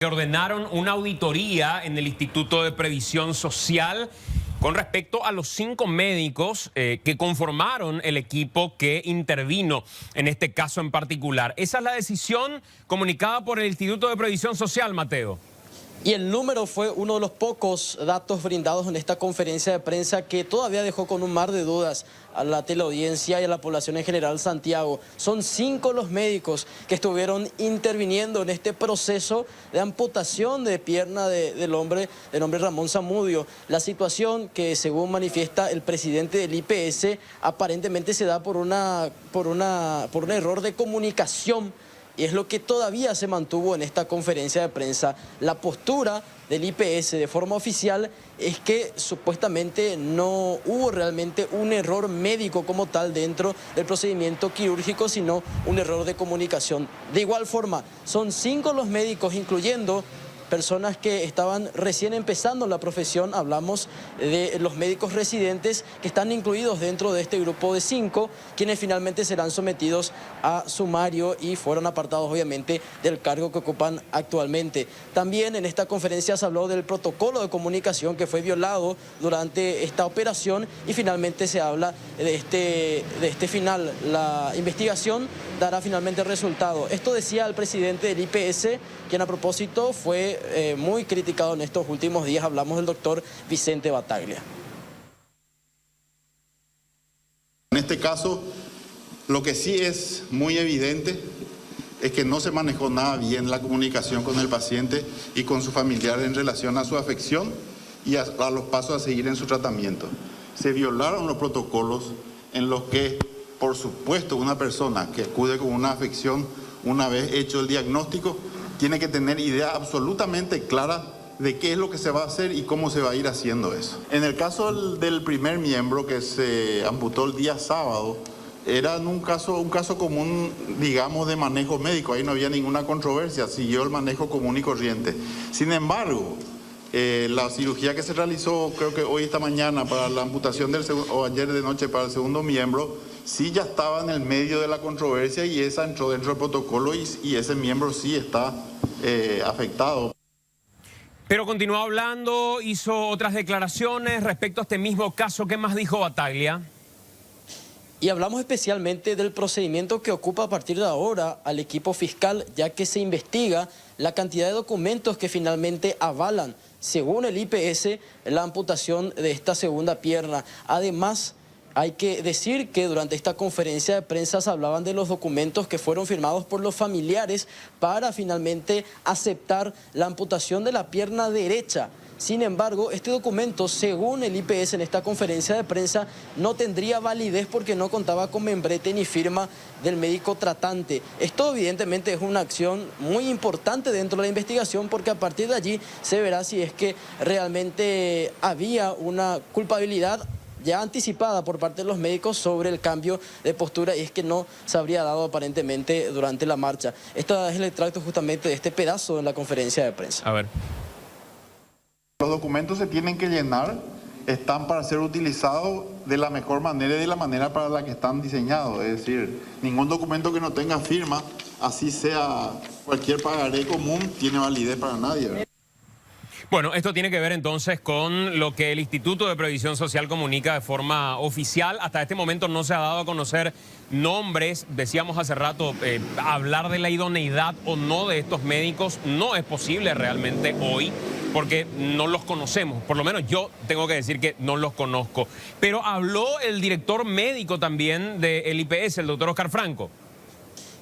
que ordenaron una auditoría en el Instituto de Previsión Social con respecto a los 5 médicos que conformaron el equipo que intervino en este caso en particular. Esa es la decisión comunicada por el Instituto de Previsión Social, Mateo. Y el número fue uno de los pocos datos brindados en esta conferencia de prensa que todavía dejó con un mar de dudas a la teleaudiencia y a la población en general, Santiago. Son 5 los médicos que estuvieron interviniendo en este proceso de amputación de pierna del hombre de nombre Ramón Zamudio. La situación que, según manifiesta el presidente del IPS, aparentemente se da por un error de comunicación. Y es lo que todavía se mantuvo en esta conferencia de prensa. La postura del IPS de forma oficial es que supuestamente no hubo realmente un error médico como tal dentro del procedimiento quirúrgico, sino un error de comunicación. De igual forma, son 5 los médicos, incluyendo personas que estaban recién empezando la profesión. Hablamos de los médicos residentes que están incluidos dentro de este grupo de 5, quienes finalmente serán sometidos a sumario y fueron apartados obviamente del cargo que ocupan actualmente. También en esta conferencia se habló del protocolo de comunicación que fue violado durante esta operación y finalmente se habla de este final. La investigación dará finalmente resultado. Esto decía el presidente del IPS, quien a propósito fue muy criticado en estos últimos días. Hablamos del doctor Vicente Bataglia. En este caso, lo que sí es muy evidente es que no se manejó nada bien la comunicación con el paciente y con su familiar en relación a su afección y a los pasos a seguir en su tratamiento. Se violaron los protocolos en los que, por supuesto, una persona que acude con una afección, una vez hecho el diagnóstico, tiene que tener idea absolutamente clara de qué es lo que se va a hacer y cómo se va a ir haciendo eso. En el caso del primer miembro que se amputó el día sábado, era un caso común, digamos, de manejo médico. Ahí no había ninguna controversia, siguió el manejo común y corriente. Sin embargo, la cirugía que se realizó, creo que hoy, esta mañana, para la amputación o ayer de noche para el segundo miembro, sí ya estaba en el medio de la controversia y esa entró dentro del protocolo y ese miembro sí está afectado. Pero continuó hablando, hizo otras declaraciones respecto a este mismo caso. ¿Qué más dijo Bataglia? Y hablamos especialmente del procedimiento que ocupa a partir de ahora al equipo fiscal, ya que se investiga la cantidad de documentos que finalmente avalan, según el IPS, la amputación de esta segunda pierna. Además, hay que decir que durante esta conferencia de prensa se hablaban de los documentos que fueron firmados por los familiares para finalmente aceptar la amputación de la pierna derecha. Sin embargo, este documento, según el IPS en esta conferencia de prensa, no tendría validez porque no contaba con membrete ni firma del médico tratante. Esto evidentemente es una acción muy importante dentro de la investigación porque a partir de allí se verá si es que realmente había una culpabilidad ya anticipada por parte de los médicos sobre el cambio de postura, y es que no se habría dado aparentemente durante la marcha. Esto es el extracto justamente de este pedazo de la conferencia de prensa. A ver. Los documentos se tienen que llenar, están para ser utilizados de la mejor manera y de la manera para la que están diseñados. Es decir, ningún documento que no tenga firma, así sea cualquier pagaré común, tiene validez para nadie, ¿verdad? Bueno, esto tiene que ver entonces con lo que el Instituto de Previsión Social comunica de forma oficial. Hasta este momento no se ha dado a conocer nombres. Decíamos hace rato, hablar de la idoneidad o no de estos médicos no es posible realmente hoy porque no los conocemos. Por lo menos yo tengo que decir que no los conozco. Pero habló el director médico también del IPS, el doctor Oscar Franco.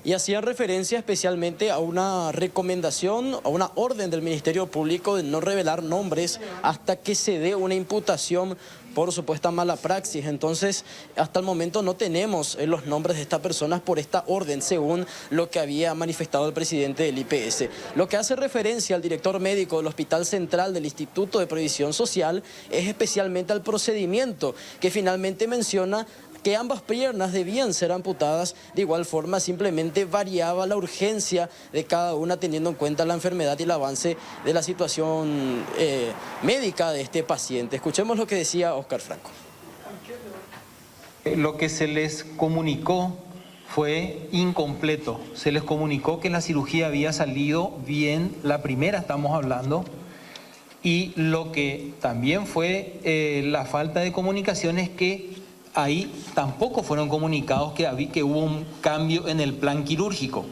Y hacían referencia especialmente a una recomendación, a una orden del Ministerio Público de no revelar nombres hasta que se dé una imputación por supuesta mala praxis. Entonces, hasta el momento no tenemos los nombres de estas personas por esta orden, según lo que había manifestado el presidente del IPS. Lo que hace referencia al director médico del Hospital Central del Instituto de Previsión Social es especialmente al procedimiento que finalmente menciona que ambas piernas debían ser amputadas. De igual forma, simplemente variaba la urgencia de cada una teniendo en cuenta la enfermedad y el avance de la situación médica de este paciente. Escuchemos lo que decía Oscar Franco. Lo que se les comunicó fue incompleto. Se les comunicó que la cirugía había salido bien, la primera estamos hablando, y lo que también fue la falta de comunicación es que ahí tampoco fueron comunicados que hubo un cambio en el plan quirúrgico,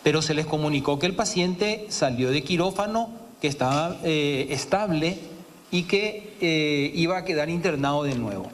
pero se les comunicó que el paciente salió de quirófano, que estaba estable y que iba a quedar internado de nuevo.